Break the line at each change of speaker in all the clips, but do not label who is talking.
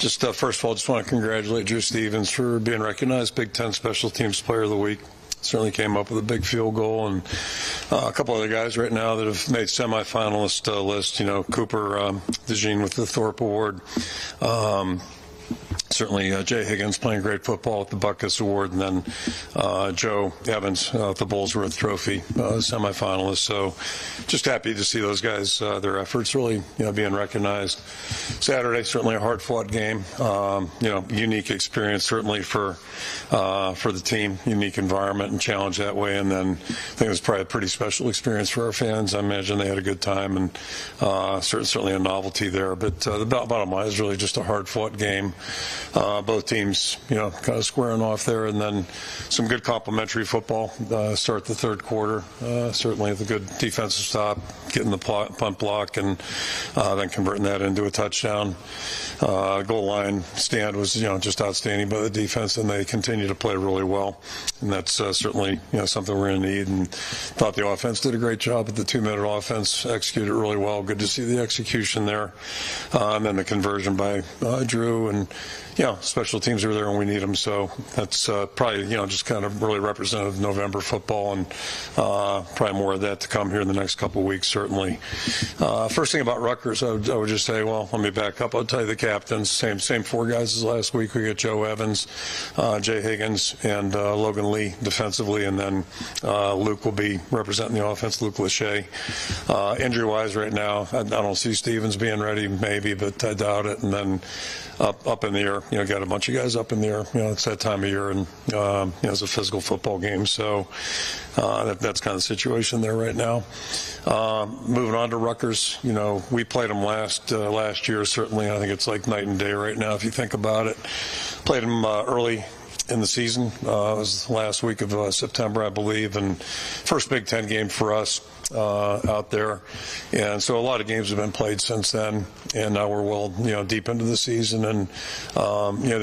Just first of all, just want to congratulate Drew Stevens for being recognized Big Ten Special Teams Player of the Week. Certainly came up with a big field goal, and a couple other guys right now that have made semifinalist list. You know, Cooper DeJean with the Thorpe Award. Certainly Jay Higgins playing great football with the Butkus Award, and then Joe Evans with the Bullsworth Trophy semifinalist. So just happy to see those guys, their efforts really being recognized. Saturday, certainly a hard-fought game. Unique experience certainly for the team, unique environment and challenge that way. And then I think it was probably a pretty special experience for our fans. I imagine they had a good time, and certainly a novelty there. But the bottom line is really just a hard-fought game. Both teams, kind of squaring off there, and then some good complementary football. Start the third quarter, certainly with a good defensive stop, getting the punt block, and then converting that into a touchdown. Goal line stand was, just outstanding by the defense, and they continue to play really well. And that's certainly, something we're going to need. And thought the offense did a great job with the 2-minute offense, executed really well. Good to see the execution there, and then the conversion by Drew, and special teams are there when we need them. So that's probably, just kind of really representative of November football, and probably more of that to come here in the next couple of weeks, certainly. First thing about Rutgers, I would just say, well, let me back up. I'll tell you the captains, same 4 guys as last week. We got Joe Evans, Jay Higgins, and Logan Lee defensively, and then Luke will be representing the offense, Luke Lachey. Injury-wise right now, I don't see Stevens being ready, maybe, but I doubt it. And then up in the air, got a bunch of guys up in the air. It's that time of year, and it's a physical football game, so that's kind of the situation there right now. Moving on to Rutgers, we played them last year. Certainly, I think it's like night and day right now if you think about it. Played them early in the season. It was the last week of September, I believe, and first Big Ten game for us out there. And so a lot of games have been played since then, and now we're well, deep into the season. And,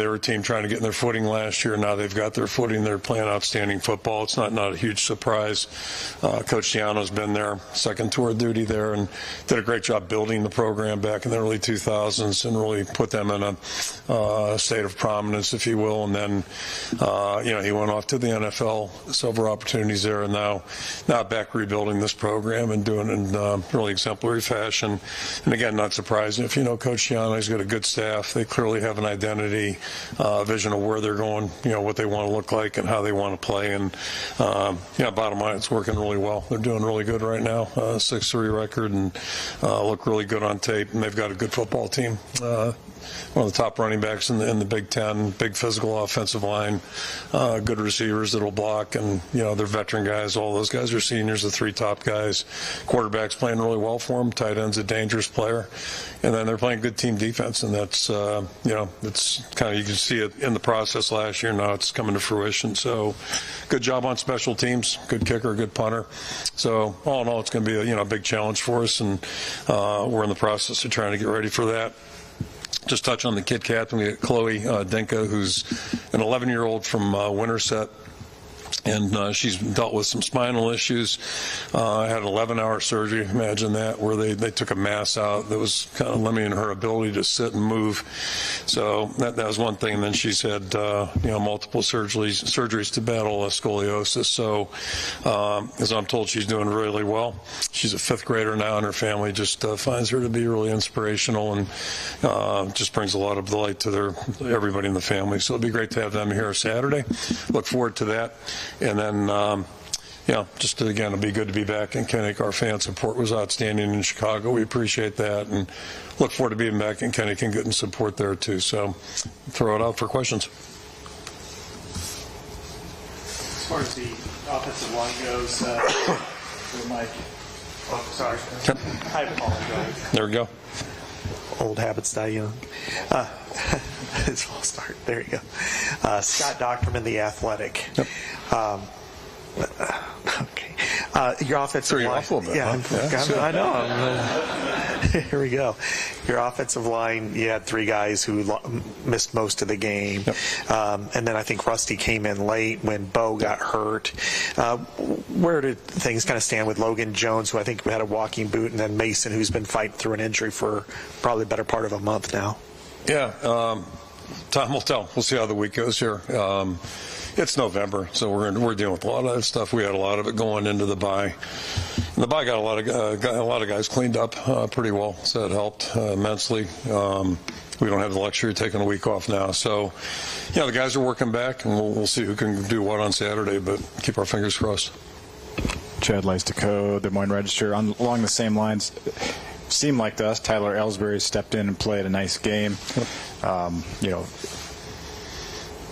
they were a team trying to get in their footing last year. Now they've got their footing. They're playing outstanding football. It's not a huge surprise. Coach Giano's been there, second tour of duty there, and did a great job building the program back in the early 2000s and really put them in a state of prominence, if you will. And then, he went off to the NFL, several opportunities there, and now back rebuilding this program and doing it in really exemplary fashion. And again, not surprising if Coach Giano's got a good staff. They clearly have an identity, vision of where they're going, what they want to look like and how they want to play. And bottom line, it's working really well. They're doing really good right now, 6-3 record, and look really good on tape. And they've got a good football team. One of the top running backs in the Big Ten, big physical offensive line, good receivers that'll block, and they're veteran guys. All those guys are seniors, the 3 top guys. Quarterback's playing really well for them. Tight end's a dangerous player, and then they're playing good team defense, and that's it's kind of, you can see it in the process last year. Now it's coming to fruition. So good job on special teams. Good kicker, good punter. So all in all, it's going to be a big challenge for us, and we're in the process of trying to get ready for that. Just touch on the kid captain. We got Chloe Denka, who's an 11-year-old from Winterset, and she's dealt with some spinal issues. Had an 11-hour surgery, imagine that, where they took a mass out that was kind of limiting her ability to sit and move. So that was one thing. And then she's had multiple surgeries to battle scoliosis. So as I'm told, she's doing really well. She's a 5th grader now, and her family just finds her to be really inspirational, and just brings a lot of delight to everybody in the family. So it'll be great to have them here Saturday. Look forward to that. And then, just again, it'll be good to be back in Kinnick. Our fan support was outstanding in Chicago. We appreciate that, and look forward to being back in Kinnick and getting support there too. So, throw it out for questions.
As far as the offensive line goes, sorry. I apologize.
There we go.
Old habits die young. It's all start. There you go. Scott Docterman, The Athletic.
Yep.
Okay. Your offensive line.
Awful bit,
yeah,
huh?
I know. Here we go. Your offensive line, you had 3 guys who missed most of the game.
Yep.
And then I think Rusty came in late when Bo got hurt. Where did things kind of stand with Logan Jones, who I think had a walking boot, and then Mason, who's been fighting through an injury for probably the better part of a month now?
Yeah, time will tell. We'll see how the week goes here. It's November, so we're dealing with a lot of that stuff. We had a lot of it going into the bye. And the bye got a lot of guys cleaned up pretty well, so it helped immensely. We don't have the luxury of taking a week off now, so the guys are working back, and we'll see who can do what on Saturday. But keep our fingers crossed.
Chad Leistikow, Des Moines Register, along the same lines. Seemed like to us Tyler Ellsbury stepped in and played a nice game.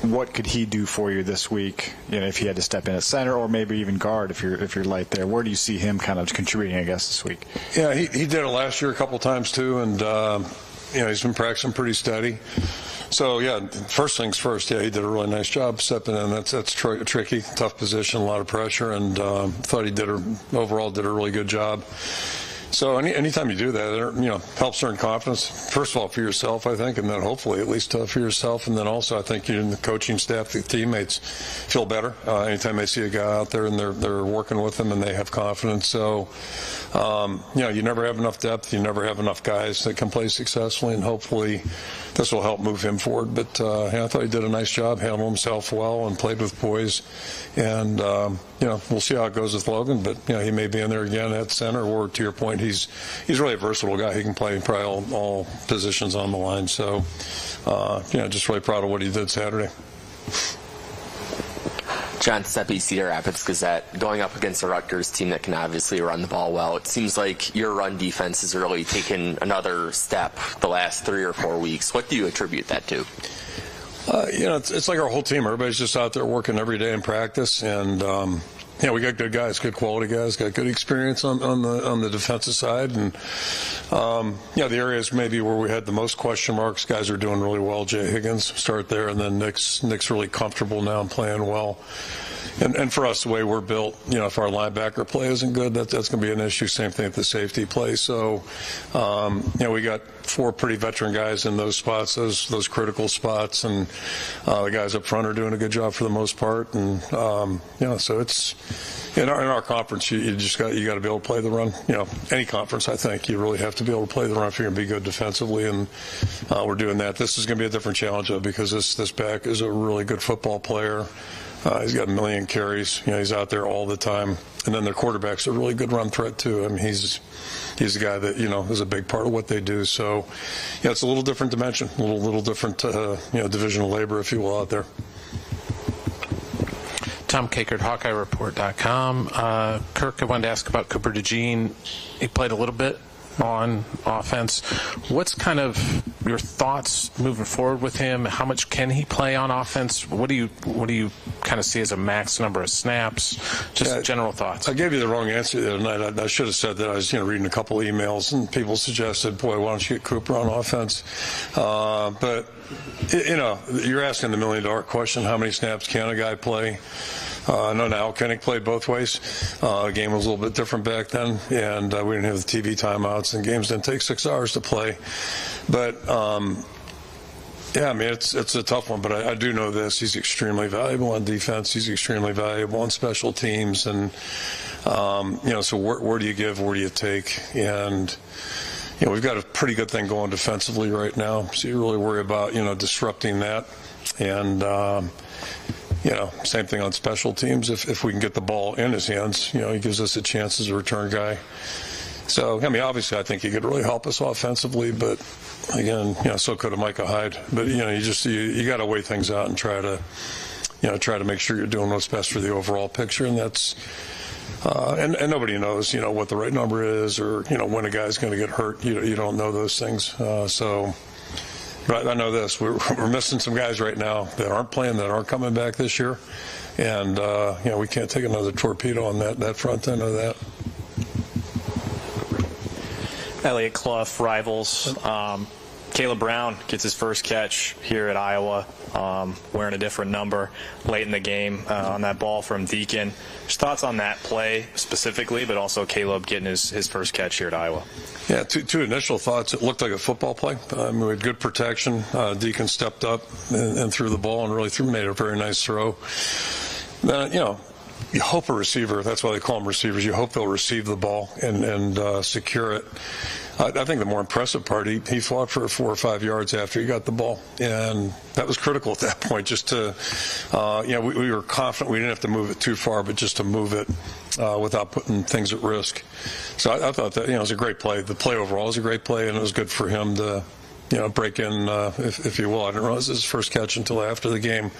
What could he do for you this week? If he had to step in at center or maybe even guard if you're light there. Where do you see him kind of contributing, I guess, this week?
Yeah, he did it last year a couple times too, and he's been practicing pretty steady. So first things first. Yeah, he did a really nice job stepping in. That's tricky, tough position, a lot of pressure, and thought he overall did a really good job. So anytime you do that, it helps earn confidence. First of all, for yourself, I think, and then hopefully at least for yourself, and then also I think you and the coaching staff, the teammates, feel better anytime they see a guy out there and they're working with them and they have confidence. So you never have enough depth, you never have enough guys that can play successfully, and hopefully this will help move him forward. But I thought he did a nice job, handled himself well, and played with poise. And we'll see how it goes with Logan, but he may be in there again at center, or to your point, he's really a versatile guy. He can play probably all positions on the line. So just really proud of what he did Saturday.
John Seppi, Cedar Rapids Gazette, going up against a Rutgers team that can obviously run the ball well. It seems like your run defense has really taken another step the last 3 or 4 weeks. What do you attribute that to?
It's like our whole team. Everybody's just out there working every day in practice, and we got good guys, good quality guys, got good experience on the defensive side, and the areas maybe where we had the most question marks, guys are doing really well. Jay Higgins, start there, and then Nick's really comfortable now and playing well. And for us, the way we're built, if our linebacker play isn't good, that's going to be an issue. Same thing at the safety play. So, we got 4 pretty veteran guys in those spots, those critical spots, and the guys up front are doing a good job for the most part. And so it's in our conference, you got to be able to play the run. Any conference, I think you really have to be able to play the run if you're going to be good defensively, and we're doing that. This is going to be a different challenge though, because this back is a really good football player. He's got 1 million carries. He's out there all the time. And then their quarterback's a really good run threat too. I mean, he's a guy that is a big part of what they do. So, it's a little different dimension, a little different division of labor, if you will, out there.
Tom Kakert, HawkeyeReport.com. Kirk, I wanted to ask about Cooper DeJean. He played a little bit on offense. What's kind of your thoughts moving forward with him? How much can he play on offense? What do you kind of see as a max number of snaps? Just general thoughts.
I gave you the wrong answer the other night. I should have said that. I was reading a couple emails, and people suggested, boy, why don't you get Cooper on offense? But you're asking the $1 million question: how many snaps can a guy play? No, now Kennick played both ways. The game was a little bit different back then, and we didn't have the TV timeouts, and games didn't take 6 hours to play. But it's a tough one. But I do know this: he's extremely valuable on defense. He's extremely valuable on special teams, and so where do you give? Where do you take? And we've got a pretty good thing going defensively right now, so you really worry about disrupting that, and. Same thing on special teams. If we can get the ball in his hands, he gives us a chance as a return guy. So, obviously I think he could really help us offensively, but again, so could a Micah Hyde. But, you got to weigh things out and try to make sure you're doing what's best for the overall picture. And that's, and nobody knows, what the right number is, or, when a guy's going to get hurt. You don't know those things. But I know this: we're missing some guys right now that aren't playing, that aren't coming back this year, and we can't take another torpedo on that front end of that.
Elliott Clough, Rivals. Caleb Brown gets his first catch here at Iowa, wearing a different number late in the game on that ball from Deacon. Just thoughts on that play specifically, but also Caleb getting his first catch here at Iowa.
Yeah, two initial thoughts. It looked like a football play. We had good protection. Deacon stepped up and threw the ball and really made a very nice throw. Then, you hope a receiver, that's why they call them receivers, you hope they'll receive the ball and secure it. I think the more impressive part, he fought for 4 or 5 yards after he got the ball, and that was critical at that point. Just to, we were confident we didn't have to move it too far, but just to move it without putting things at risk. So I thought that it was a great play. The play overall was a great play, and it was good for him to break in, if you will. I didn't realize it was his first catch until after the game,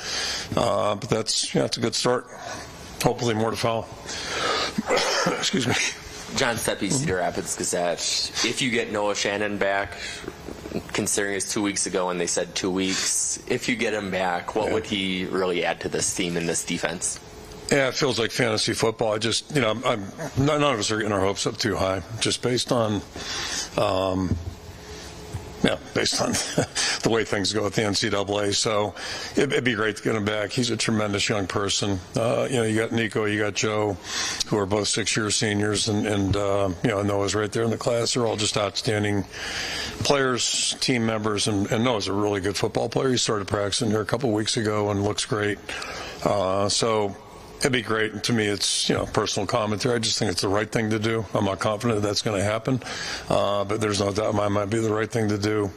but that's a good start. Hopefully more to follow. Excuse me.
John Steppe, Cedar Rapids Gazette. If you get Noah Shannon back, considering it's 2 weeks ago and they said 2 weeks, if you get him back, what would he really add to this team and this defense?
Yeah, it feels like fantasy football. I just, none of us are getting our hopes up too high, just based on the way things go at the NCAA. So it'd be great to get him back. He's a tremendous young person. You got Nico, you got Joe, who are both 6-year seniors, and Noah's right there in the class. They're all just outstanding players, team members, and Noah's a really good football player. He started practicing here a couple weeks ago and looks great. So it'd be great. And to me, it's personal commentary. I just think it's the right thing to do. I'm not confident that's going to happen, but there's no doubt it might be the right thing to do.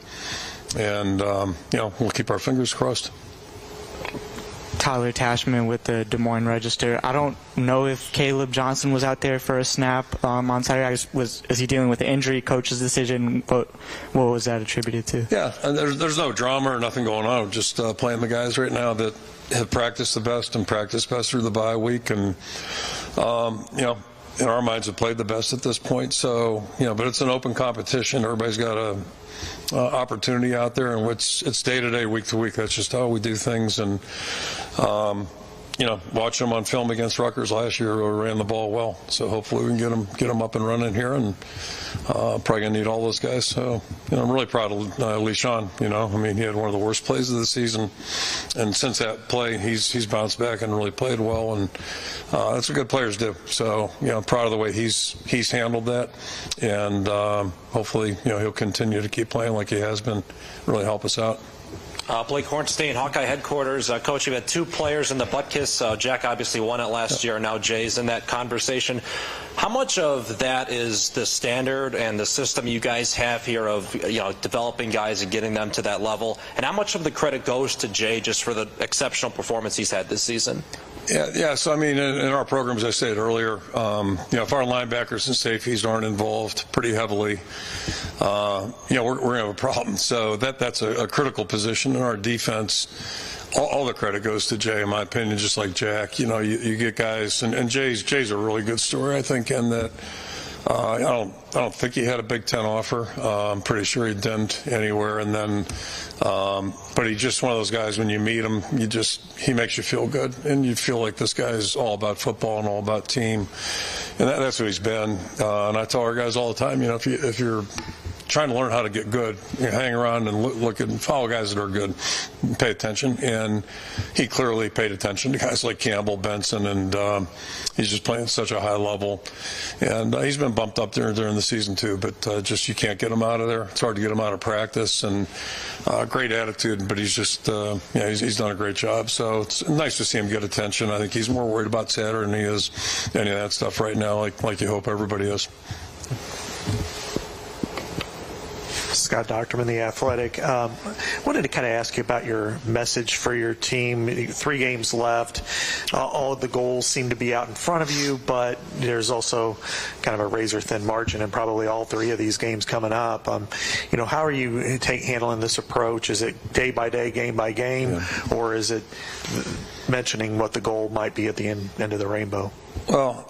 And we'll keep our fingers crossed.
Tyler Tashman with the Des Moines Register. I don't know if Caleb Johnson was out there for a snap on Saturday. Is he dealing with an injury, coach's decision? What was that attributed to?
Yeah, and there's no drama or nothing going on. We're just playing the guys right now that have practiced the best and practiced best through the bye week, and in our minds have played the best at this point. So but it's an open competition. Everybody's got a opportunity out there, and it's day to day, week to week. That's just how we do things. And watching them on film against Rutgers last year, we ran the ball well. So hopefully we can get them up and running here, and probably gonna need all those guys. So I'm really proud of LeSean. He had one of the worst plays of the season, and since that play, he's bounced back and really played well, and that's what good players do. So I'm proud of the way he's handled that, and hopefully he'll continue to keep playing like he has been, really help us out.
Blake Hornstein, Hawkeye headquarters. Coach, you've had 2 players in the butt kiss. Jack obviously won it last year. Now Jay's in that conversation. How much of that is the standard and the system you guys have here of developing guys and getting them to that level? And how much of the credit goes to Jay just for the exceptional performance he's had this season?
Yeah. So in our program, as I said earlier, if our linebackers and safeties aren't involved pretty heavily, we're gonna have a problem. So that's a critical position in our defense. All the credit goes to Jay, in my opinion, just like Jack. You get guys, and Jay's a really good story, I think, in that I don't think he had a Big Ten offer. I'm pretty sure he didn't anywhere, and then but he's just one of those guys, when you meet him, he makes you feel good, and you feel like this guy's all about football and all about team, and that's what he's been. And I tell our guys all the time, if you're trying to learn how to get good, hang around and look and follow guys that are good, pay attention. And he clearly paid attention to guys like Campbell, Benson, and he's just playing at such a high level. And he's been bumped up there during the season too, but just you can't get him out of there. It's hard to get him out of practice, and great attitude, but he's just he's done a great job. So it's nice to see him get attention. I think he's more worried about Saturday than he is any of that stuff right now, like you hope everybody is.
Scott Docterman, The Athletic. Wanted to kind of ask you about your message for your team. 3 games left. All of the goals seem to be out in front of you, but there's also kind of a razor-thin margin in probably all 3 of these games coming up. How are you handling this approach? Is it day by day, game by game, or is it mentioning what the goal might be at the end of the rainbow?
Well,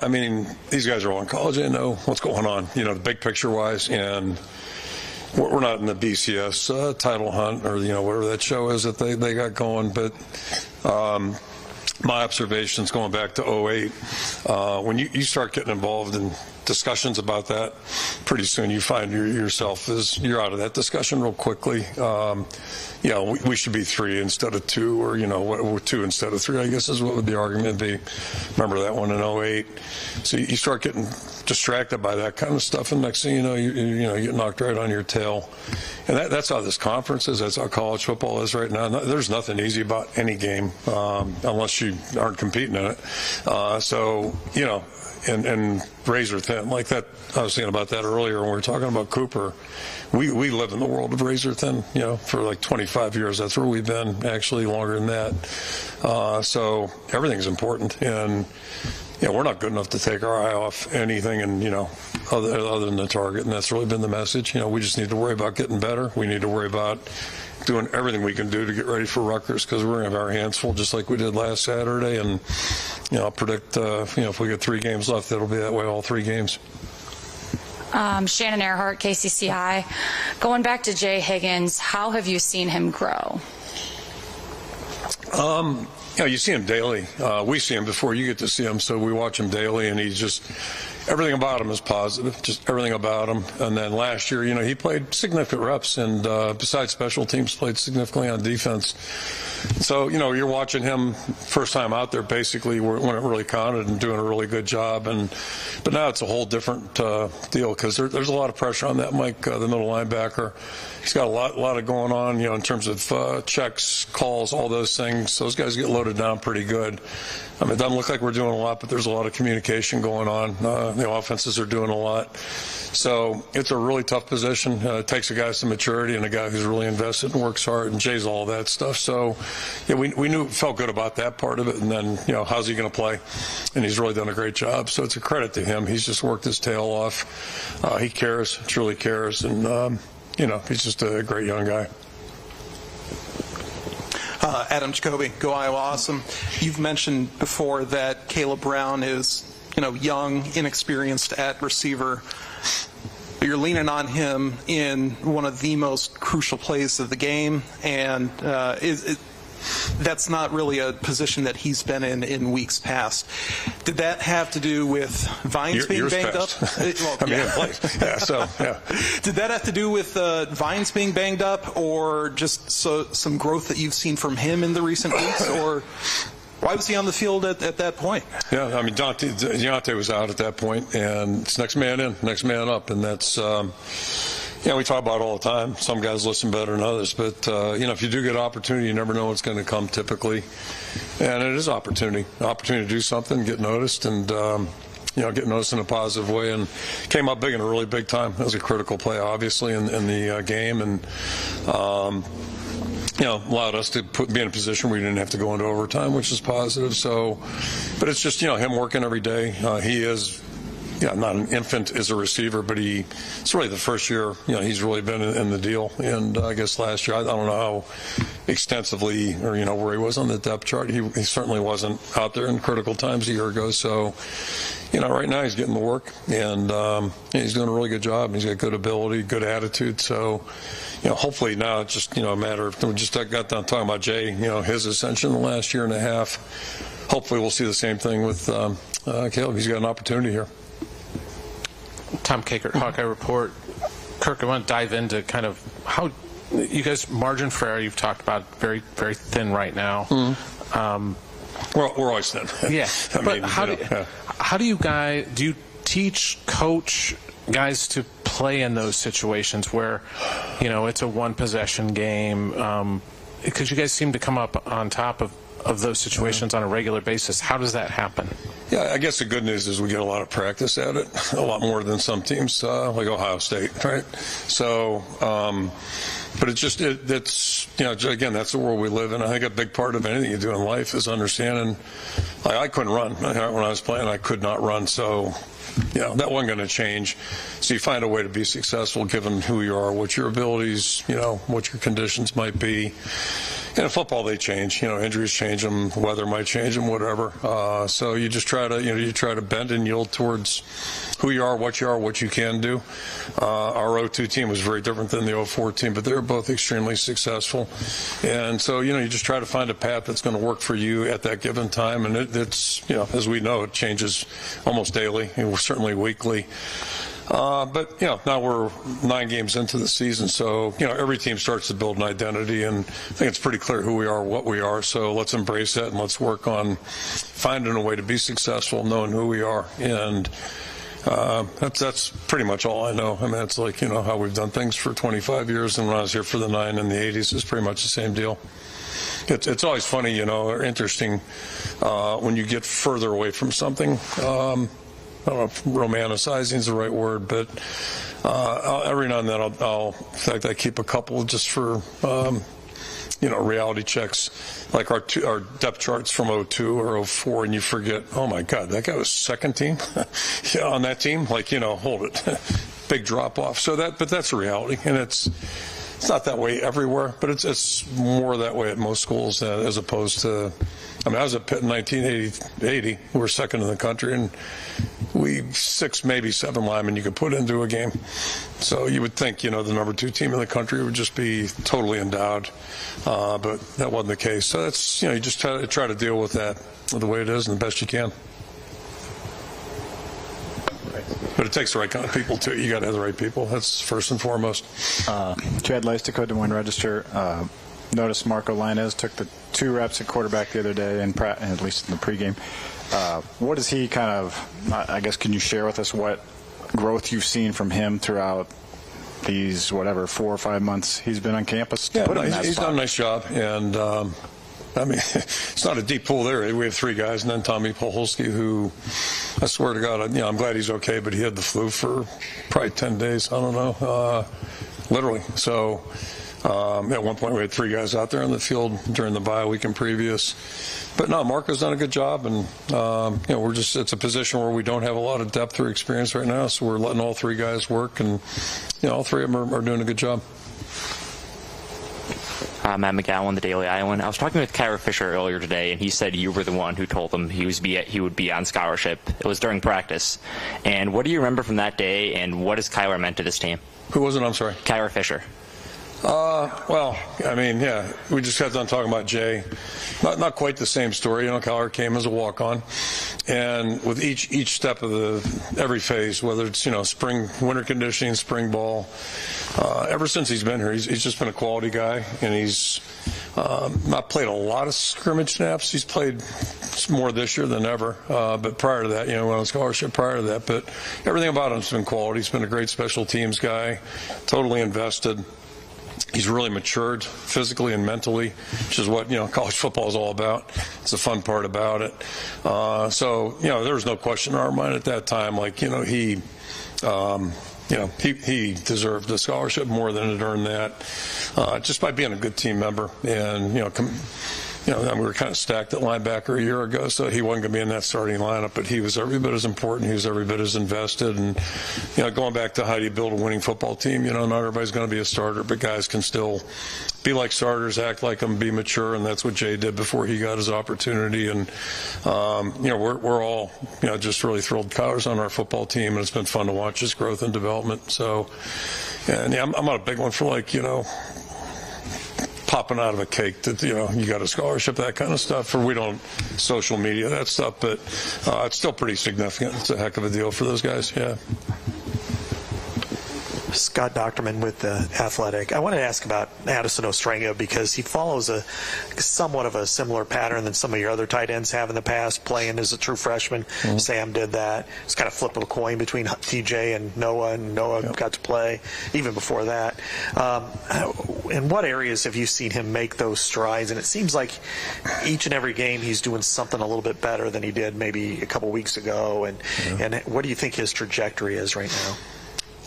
these guys are all in college. They know what's going on, the big picture-wise, and we're not in the BCS title hunt or whatever that show is that they got going, but my observations going back to 2008, when you start getting involved in discussions about that, pretty soon you find yourself you're out of that discussion real quickly. We should be 3 instead of 2, or 2 instead of 3, I guess is what would the argument be. Remember that one in 08. So you start getting distracted by that kind of stuff, and next thing you know, you get knocked right on your tail. And that's how this conference is. That's how college football is right now. There's nothing easy about any game unless you aren't competing in it. And razor thin like that. I was thinking about that earlier when we were talking about Cooper. We live in the world of razor thin, for like 25 years. That's where we've been, actually longer than that. So everything's important, and we're not good enough to take our eye off anything, and other than the target, and that's really been the message. We just need to worry about getting better. We need to worry about doing everything we can do to get ready for Rutgers, because we're going to have our hands full just like we did last Saturday. And I'll predict if we get 3 games left, it'll be that way all 3 games.
Shannon Earhart, KCCI. Going back to Jay Higgins, how have you seen him grow?
You see him daily. We see him before you get to see him, so we watch him daily, and he's just everything about him is positive, just everything about him. And then last year, he played significant reps, and besides special teams, played significantly on defense. So, you're watching him first time out there basically when it really counted, and doing a really good job. But now it's a whole different deal, because there's a lot of pressure on that Mike, the middle linebacker. He's got a lot of going on, in terms of checks, calls, all those things. Those guys get loaded down pretty good. I mean, it doesn't look like we're doing a lot, but there's a lot of communication going on. The offenses are doing a lot. So it's a really tough position. It takes a guy some maturity and a guy who's really invested and works hard, and Jay's all that stuff. So, we felt good about that part of it. And then, how's he going to play? And he's really done a great job. So it's a credit to him. He's just worked his tail off. He cares, truly cares. And, he's just a great young guy.
Adam Jacoby, Go Iowa Awesome. You've mentioned before that Caleb Brown is, young, inexperienced at receiver. You're leaning on him in one of the most crucial plays of the game, and that's not really a position that he's been in weeks past. Did that have to do with Vines being banged up? Did that have to do with Vines being banged up, or just some growth that you've seen from him in the recent weeks, or why was he on the field at that point?
Yeah, I mean, Deontay was out at that point, and it's next man in, next man up, and that's we talk about it all the time. Some guys listen better than others, but if you do get opportunity, you never know what's going to come typically, and it is opportunity to do something, get noticed, and get noticed in a positive way, and came up big in a really big time. That was a critical play, obviously, in the game, and allowed us to be in a position where we didn't have to go into overtime, which is positive. So, but it's just him working every day. He is. Not an infant as a receiver, but it's really the first year, he's really been in the deal. And I guess last year, I don't know how extensively or, where he was on the depth chart. He certainly wasn't out there in critical times a year ago. So, right now he's getting the work, and he's doing a really good job. He's got good ability, good attitude. So, hopefully now it's just, a matter of, we just got done talking about Jay, his ascension the last year and a half. Hopefully we'll see the same thing with Caleb. He's got an opportunity here.
Tom Kakert, Hawkeye Report. Kirk, I want to dive into kind of how you guys, margin for error, you've talked about very, very thin right now.
Mm-hmm. We're always thin.
Yeah. But how do you teach, coach guys to play in those situations where, it's a one-possession game? Because you guys seem to come up on top of those situations on a regular basis. How does that happen?
Yeah, I guess the good news is we get a lot of practice at it, a lot more than some teams, like Ohio State, right? So, but it's again, that's the world we live in. I think a big part of anything you do in life is understanding. I couldn't run when I was playing. I could not run, so that wasn't going to change. So you find a way to be successful given who you are, what your abilities, what your conditions might be. in football they change. Injuries change them, weather might change them, whatever. So you just try to you try to bend and yield towards who you are, what you can do. Our 02 team was very different than the 04 team, but they were both extremely successful. And so you just try to find a path that's going to work for you at that given time. And it's as we know, it changes almost daily, certainly weekly. But now we're 9 games into the season, so every team starts to build an identity, and I think it's pretty clear who we are, what we are. So let's embrace that, and let's work on finding a way to be successful, knowing who we are. And that's pretty much all I know. I mean, it's like how we've done things for 25 years, and when I was here for the 9 in the 80s, it's pretty much the same deal. It's always funny, or interesting when you get further away from something. I don't know if romanticizing is the right word, but every now and then in fact, I keep a couple just for, reality checks, like our depth charts from 02 or 04, and you forget, oh my God, that guy was second team on that team. Like, hold it, big drop off. But that's a reality, and it's not that way everywhere, but it's more that way at most schools as opposed to. I mean, I was at Pitt in 1980. We were second in the country, and 6, maybe 7 linemen you could put into a game. So you would think, the number 2 team in the country would just be totally endowed, but that wasn't the case. So that's, you just try to deal with that the way it is and the best you can. But it takes the right kind of people too. You got to have the right people. That's first and foremost.
Chad Leistico, Des Moines Register. Noticed Marco Lainez took the 2 reps at quarterback the other day, at least in the pregame. What is he kind of, I guess, can you share with us what growth you've seen from him throughout these, 4 or 5 months he's been on campus?
Yeah, he's done a nice job. And, I mean, it's not a deep pool there. We have 3 guys, and then Tommy Polholski, who, I swear to God, I'm glad he's okay, but he had the flu for probably 10 days. I don't know, literally. So, at one point we had 3 guys out there on the field during the bye week and previous. But no, Marco's done a good job, and it's a position where we don't have a lot of depth or experience right now, so we're letting all 3 guys work, and all 3 of them are doing a good job.
Matt McGowan, the Daily Iowan. I was talking with Kyra Fisher earlier today, and he said you were the one who told him he would be on scholarship. It was during practice. And what do you remember from that day, and what has Kyra meant to this team?
Who was it? I'm sorry.
Kyra Fisher.
Well, I mean, yeah, we just got done talking about Jay. Not quite the same story. Kyler came as a walk-on, and with each step of every phase, whether it's spring, winter conditioning, spring ball, ever since he's been here, he's just been a quality guy, and he's not played a lot of scrimmage snaps. He's played more this year than ever, but prior to that, went on scholarship prior to that. But everything about him's been quality. He's been a great special teams guy, totally invested. He's really matured physically and mentally, which is what college football is all about. It's the fun part about it. So there was no question in our mind at that time. Like he deserved the scholarship more than had earned that, just by being a good team member. And we were kind of stacked at linebacker a year ago, so he wasn't going to be in that starting lineup, but he was every bit as important. He was every bit as invested. And, going back to how do you build a winning football team, not everybody's going to be a starter, but guys can still be like starters, act like them, be mature, and that's what Jay did before he got his opportunity. And, we're all, just really thrilled Kyler's on our football team, and it's been fun to watch his growth and development. So, and I'm not a big one for popping out of a cake that you got a scholarship, that kind of stuff, or we don't social media that stuff, but it's still pretty significant. It's a heck of a deal for those guys. Yeah.
Scott Docterman with The Athletic. I wanted to ask about Addison Ostrenga because he follows a somewhat of a similar pattern than some of your other tight ends have in the past, playing as a true freshman. Mm-hmm. Sam did that. It's kind of flipping a coin between TJ and Noah got to play even before that. In what areas have you seen him make those strides? And it seems like each and every game he's doing something a little bit better than he did maybe a couple weeks ago. And what do you think his trajectory is right now?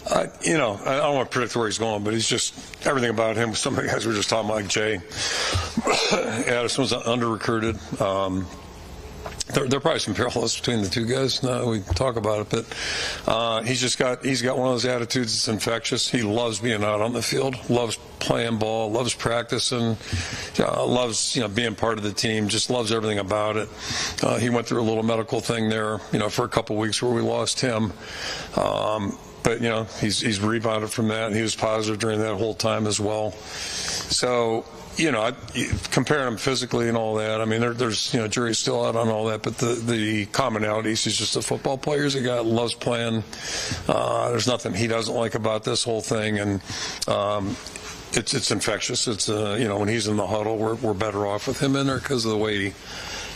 I don't want to predict where he's going, but he's just everything about him. Some of the guys were just talking about, like Jay. Addison was under-recruited. There are probably some parallels between the two guys. Now we talk about it, but he's got one of those attitudes that's infectious. He loves being out on the field, loves playing ball, loves practicing, loves being part of the team, just loves everything about it. He went through a little medical thing there, for a couple of weeks where we lost him. But he's rebounded from that, and he was positive during that whole time as well. So. Comparing him physically and all that, I mean, there's jury's still out on all that, but the commonalities, he's just a football player. He's a guy that loves playing. There's nothing he doesn't like about this whole thing, and it's infectious. It's when he's in the huddle, we're better off with him in there because of the way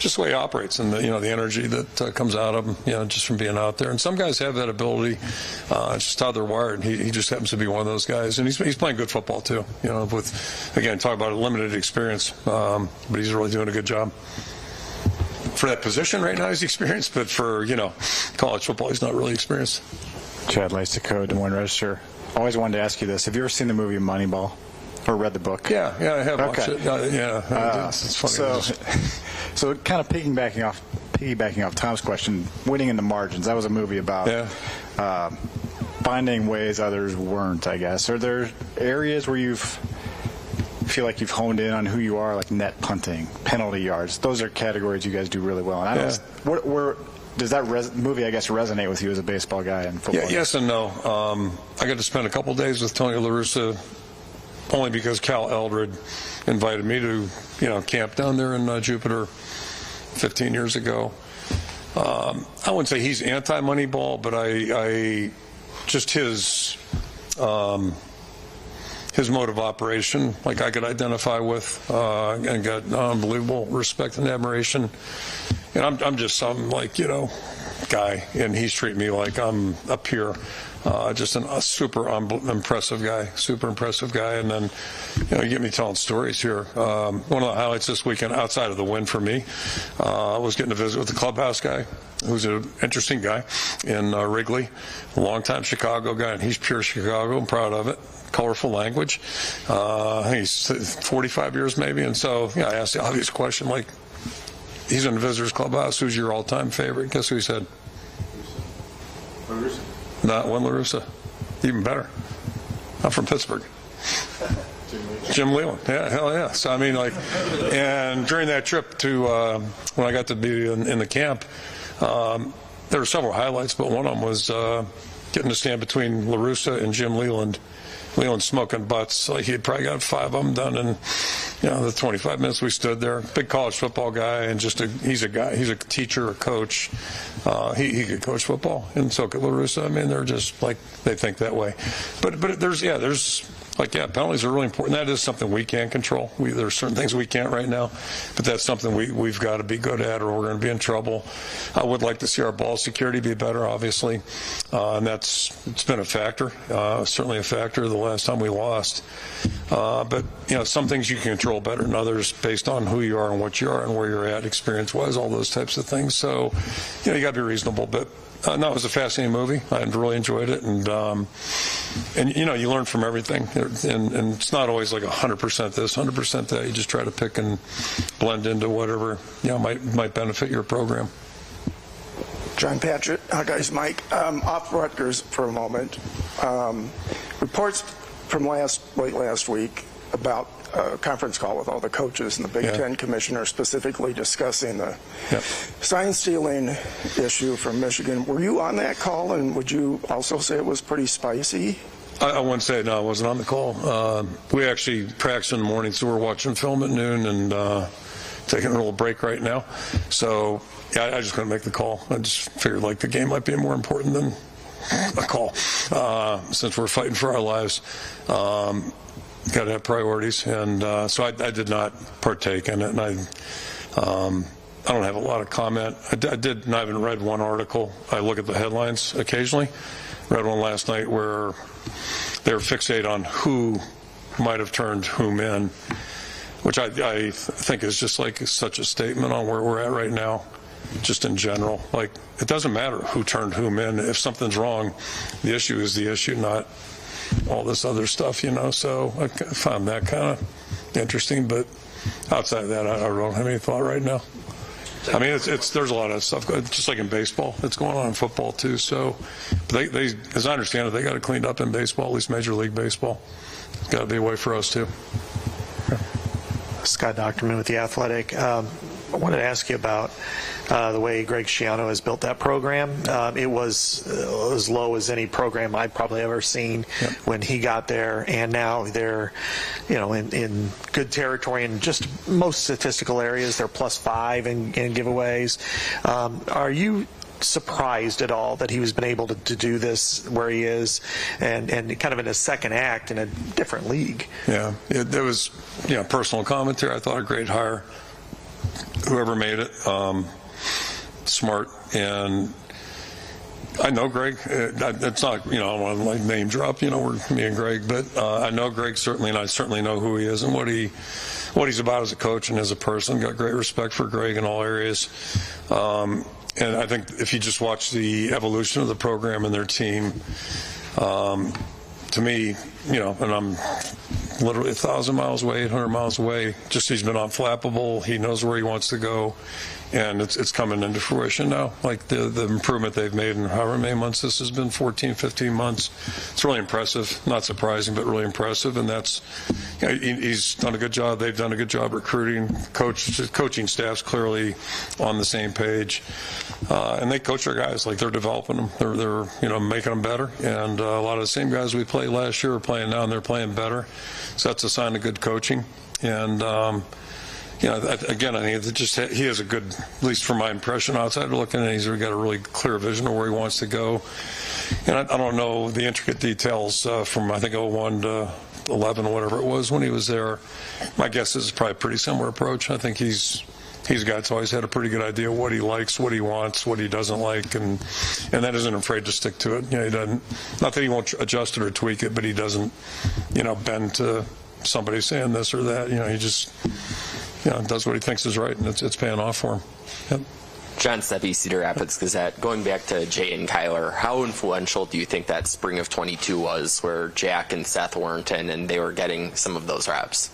he operates and the energy that comes out of him, just from being out there. And some guys have that ability. It's just how they're wired. He just happens to be one of those guys, and he's playing good football too. With again, talk about a limited experience, but he's really doing a good job. For that position right now, he's experienced, but for college football, he's not really experienced.
Chad Leistikow, Des Moines Register. Always wanted to ask you this: have you ever seen the movie Moneyball? Or read the book?
Yeah, I have watched it.
It's funny. So kind of piggybacking off Tom's question, Winning in the Margins. That was a movie about finding ways others weren't, I guess. Are there areas where you feel like you've honed in on who you are, like net punting, penalty yards? Those are categories you guys do really well. And does that movie, I guess, resonate with you as a baseball guy and football guy?
Yes and no. I got to spend a couple days with Tony La Russa, only because Cal Eldred invited me to, camp down there in Jupiter 15 years ago. I wouldn't say he's anti-Moneyball, but I just his mode of operation, like I could identify with, and got unbelievable respect and admiration. And I'm just some guy, and he's treating me like I'm a peer. Just a super impressive guy. And then, you get me telling stories here. One of the highlights this weekend, outside of the win for me, I was getting to visit with the clubhouse guy, who's an interesting guy in Wrigley, a longtime Chicago guy, and he's pure Chicago. I'm proud of it. Colorful language. I think he's 45 years maybe. And so, I asked the obvious question, like, he's in the visitors clubhouse. Who's your all-time favorite? Guess who he said? Not one La Russa. Even better. I'm from Pittsburgh. Jim Leland. Yeah, hell yeah. So, and during that trip to, when I got to be in the camp, there were several highlights, but one of them was getting to stand between La Russa and Jim Leland. Leland smoking butts. Like, he had probably got 5 of them done in, the 25 minutes we stood there. Big college football guy, and he's a teacher, a coach. He could coach football, and so could La Russa. I mean, they're just they think that way. But there's penalties are really important. That is something we can't control. There's certain things we can't right now, but that's something we've got to be good at, or we're going to be in trouble. I would like to see our ball security be better, obviously, and it's been a factor, certainly a factor the last time we lost. But some things you can control better than others based on who you are and what you are and where you're at, experience-wise, all those types of things. So, you got to be reasonable, but. No, it was a fascinating movie. I really enjoyed it, and you learn from everything. And it's not always like 100% this, 100% that. You just try to pick and blend into whatever might benefit your program.
John Patrick, Hawkeyes Mike. Off Rutgers for a moment. Reports from late last week about a conference call with all the coaches and the Big Ten commissioner specifically discussing the sign stealing issue from Michigan. Were you on that call, and would you also say it was pretty spicy?
I wouldn't say no. I wasn't on the call. We actually practice in the morning, so we're watching film at noon and taking a little break right now. So I just couldn't make the call. I just figured the game might be more important than a call since we're fighting for our lives. Got to have priorities, and so I did not partake in it, and I don't have a lot of comment. I haven't read one article. I look at the headlines occasionally. Read one last night where they're fixated on who might have turned whom in, which I think is just such a statement on where we're at right now, just in general. It doesn't matter who turned whom in. If something's wrong, the issue is the issue, not all this other stuff, so I found that kind of interesting, but outside of that, I don't have any thought right now. I mean, there's a lot of stuff, just like in baseball. It's going on in football too. So, but they, as I understand it, they got it cleaned up in baseball, at least Major League Baseball. Got to be a way for us too.
Scott Docterman with The Athletic. I wanted to ask you about the way Greg Schiano has built that program. It was as low as any program I've probably ever seen when he got there, and now they're, in good territory in just most statistical areas. They're +5 in giveaways. Are you surprised at all that he was been able to do this where he is, and kind of in a second act in a different league?
Yeah, there was personal commentary. I thought a great hire. Whoever made it, smart, and I know Greg. It's not, I don't want to like name drop, we're me and Greg, but I know Greg certainly, and I certainly know who he is and what he's about as a coach and as a person. Got great respect for Greg in all areas. And I think if you just watch the evolution of the program and their team, to me, and I'm literally 1,000 miles away, 800 miles away, just he's been unflappable. He knows where he wants to go, and it's coming into fruition now. Like the improvement they've made in however many months this has been, 14, 15 months. It's really impressive. Not surprising, but really impressive. And that's, he's done a good job. They've done a good job recruiting. Coaching staff's clearly on the same page. And they coach their guys like they're developing them. They're making them better. And a lot of the same guys we played last year are playing now, and they're playing better. So that's a sign of good coaching. And again, I think he has a good, at least from my impression outside looking at it, he's got a really clear vision of where he wants to go. And I don't know the intricate details from, I think, 01 to 11 or whatever it was when he was there. My guess is it's probably a pretty similar approach. I think he's a guy that's always had a pretty good idea of what he likes, what he wants, what he doesn't like, and that isn't afraid to stick to it. He doesn't, not that he won't adjust it or tweak it, but he doesn't, bend to somebody saying this or that. He just, does what he thinks is right, and it's paying off for him. Yep.
John Steppe, Cedar Rapids Gazette. Going back to Jay and Kyler, how influential do you think that spring of 22 was, where Jack and Seth weren't in and they were getting some of those reps?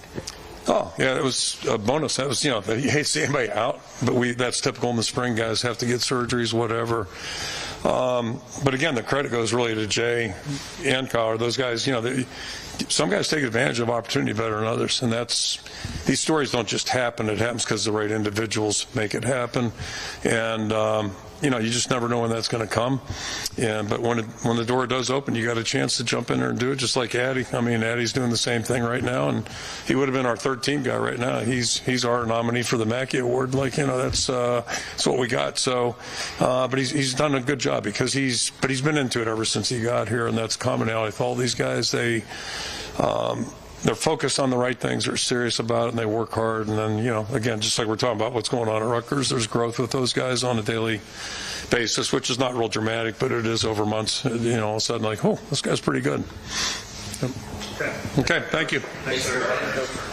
Oh, yeah, it was a bonus. That was, you hate to see anybody out, but that's typical in the spring. Guys have to get surgeries, whatever. But again, the credit goes really to Jay and Kyler. Those guys, some guys take advantage of opportunity better than others, and these stories don't just happen. It happens because the right individuals make it happen, and you just never know when that's going to come. But when the door does open, you got a chance to jump in there and do it, just like Addy. I mean, Addy's doing the same thing right now, and he would have been our third team guy right now. He's our nominee for the Mackey Award. That's what we got. So, but he's done a good job because he's been into it ever since he got here, and that's commonality with all these guys. They're focused on the right things, they're serious about it, and they work hard. And then, again, just like we're talking about what's going on at Rutgers, there's growth with those guys on a daily basis, which is not real dramatic, but it is over months. All of a sudden, like, oh, this guy's pretty good. Yep. Okay, thank you.
Thanks, everybody.